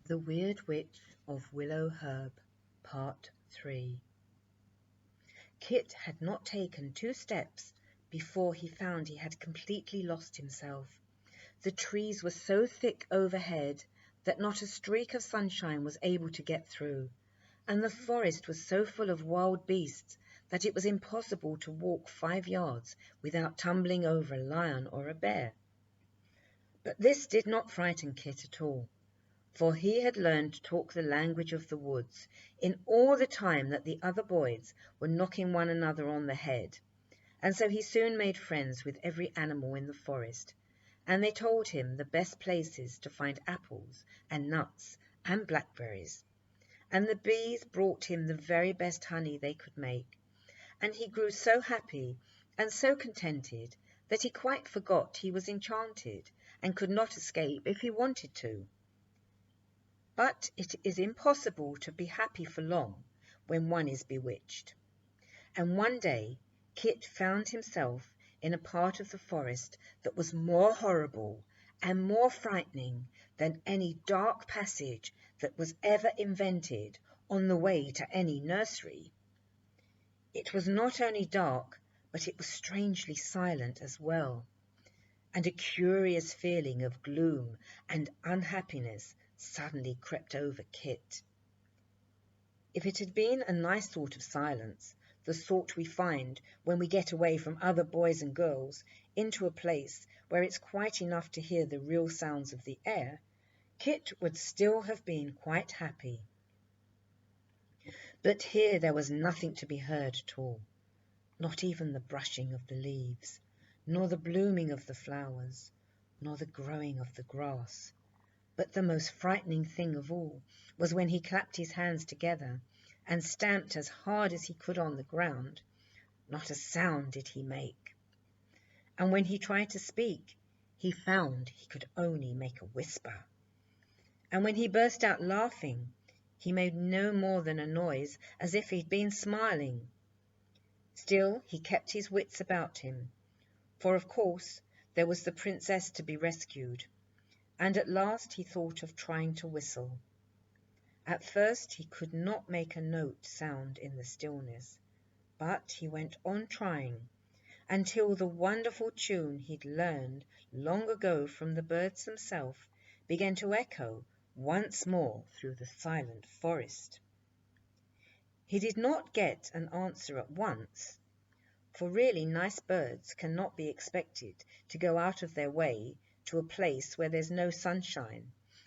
The Weird Witch of Willow-Herb, Part 3. Kit had not taken 2 steps before he found he had completely lost himself. The trees were so thick overhead that not a streak of sunshine was able to get through, and the forest was so full of wild beasts that it was impossible to walk 5 yards without tumbling over a lion or a bear. But this did not frighten Kit at all, for he had learned to talk the language of the woods in all the time that the other boys were knocking one another on the head, and so he soon made friends with every animal in the forest, and they told him the best places to find apples and nuts and blackberries, and the bees brought him the very best honey they could make, and he grew so happy and so contented that he quite forgot he was enchanted and could not escape if he wanted to. But it is impossible to be happy for long when one is bewitched. And one day Kit found himself in a part of the forest that was more horrible and more frightening than any dark passage that was ever invented on the way to any nursery. It was not only dark, but it was strangely silent as well, and a curious feeling of gloom and unhappiness suddenly crept over Kit. If it had been a nice sort of silence, the sort we find when we get away from other boys and girls into a place where it's quite enough to hear the real sounds of the air, Kit would still have been quite happy. But here there was nothing to be heard at all, not even the brushing of the leaves, nor the blooming of the flowers, nor the growing of the grass. But the most frightening thing of all was when he clapped his hands together and stamped as hard as he could on the ground. Not a sound did he make. And when he tried to speak, he found he could only make a whisper. And when he burst out laughing, he made no more than a noise as if he'd been smiling. Still he kept his wits about him, for of course there was the princess to be rescued, and at last he thought of trying to whistle. At first he could not make a note sound in the stillness, but he went on trying until the wonderful tune he'd learned long ago from the birds themselves began to echo once more through the silent forest. He did not get an answer at once, for really nice birds cannot be expected to go out of their way to a place where there's no sunshine,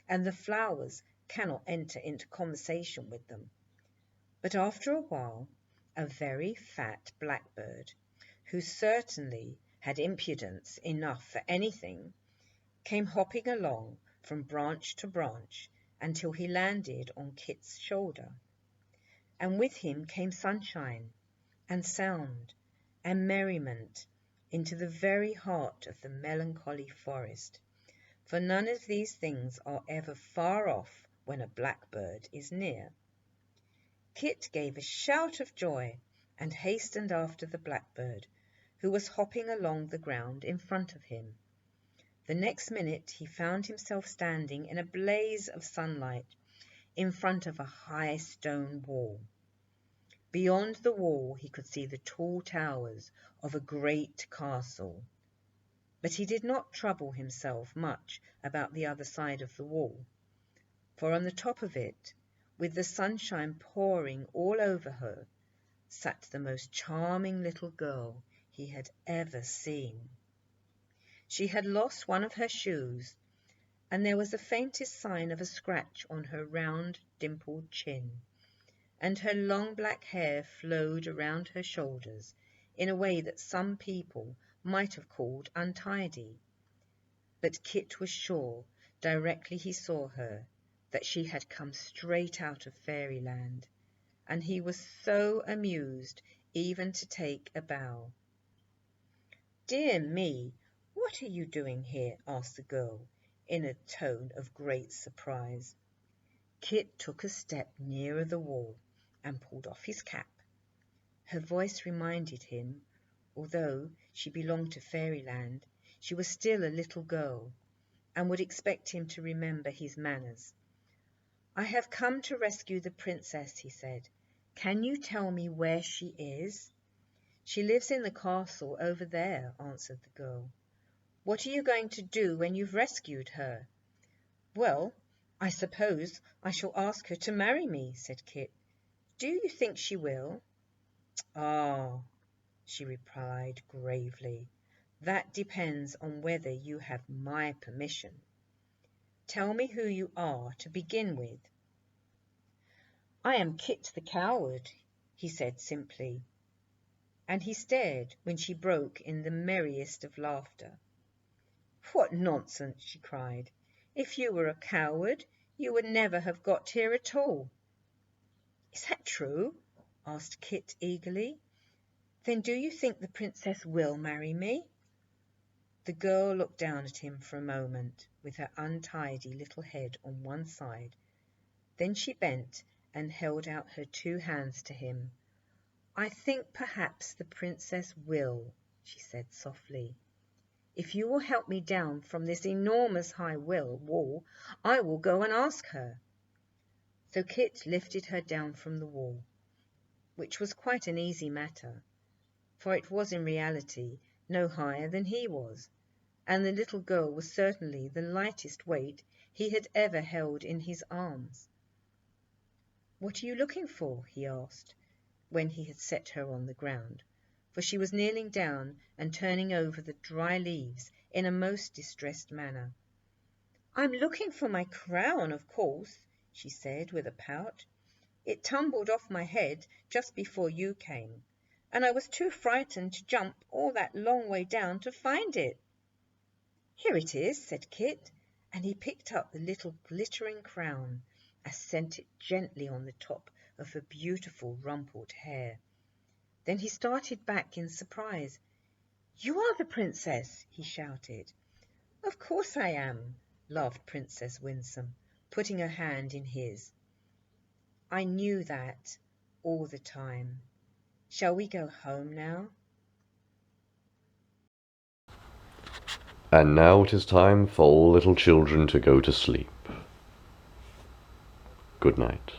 and the flowers cannot enter into conversation with them. But after a while, a very fat blackbird, who certainly had impudence enough for anything, came hopping along from branch to branch until he landed on Kit's shoulder. And with him came sunshine and sound and merriment into the very heart of the melancholy forest, for none of these things are ever far off when a blackbird is near. Kit gave a shout of joy and hastened after the blackbird, who was hopping along the ground in front of him. The next minute he found himself standing in a blaze of sunlight in front of a high stone wall. Beyond the wall he could see the tall towers of a great castle. But he did not trouble himself much about the other side of the wall, for on the top of it, with the sunshine pouring all over her, sat the most charming little girl he had ever seen. She had lost one of her shoes, and there was the faintest sign of a scratch on her round, dimpled chin, and her long black hair flowed around her shoulders in a way that some people might have called untidy. But Kit was sure, directly he saw her, that she had come straight out of fairyland, and he was so amused even to take a bow. "Dear me, what are you doing here?" asked the girl, in a tone of great surprise. Kit took a step nearer the wall and pulled off his cap. Her voice reminded him, although she belonged to fairyland, she was still a little girl, and would expect him to remember his manners. I have come to rescue the princess, he said. Can you tell me where she is? She lives in the castle over there, answered the girl. What are you going to do when you've rescued her? Well, I suppose I shall ask her to marry me, said Kit. Do you think she will? Ah, she replied gravely, that depends on whether you have my permission. Tell me who you are to begin with. I am Kit the coward, he said simply, and he stared when she broke in the merriest of laughter. What nonsense, she cried. If you were a coward, you would never have got here at all. Is that true? Asked Kit eagerly. Then do you think the princess will marry me? The girl looked down at him for a moment, with her untidy little head on one side. Then she bent and held out her 2 hands to him. I think perhaps the princess will, she said softly. If you will help me down from this enormous high wall, I will go and ask her. So Kit lifted her down from the wall, which was quite an easy matter, for it was in reality no higher than he was, and the little girl was certainly the lightest weight he had ever held in his arms. What are you looking for? He asked, when he had set her on the ground, for she was kneeling down and turning over the dry leaves in a most distressed manner. I'm looking for my crown, of course, she said with a pout. It tumbled off my head just before you came, and I was too frightened to jump all that long way down to find it. Here it is, said Kit, and he picked up the little glittering crown and set it gently on the top of her beautiful rumpled hair. Then he started back in surprise. You are the princess, he shouted. Of course I am, laughed Princess Winsome, putting her hand in his. I knew that all the time. Shall we go home now? And now it is time for all little children to go to sleep. Good night.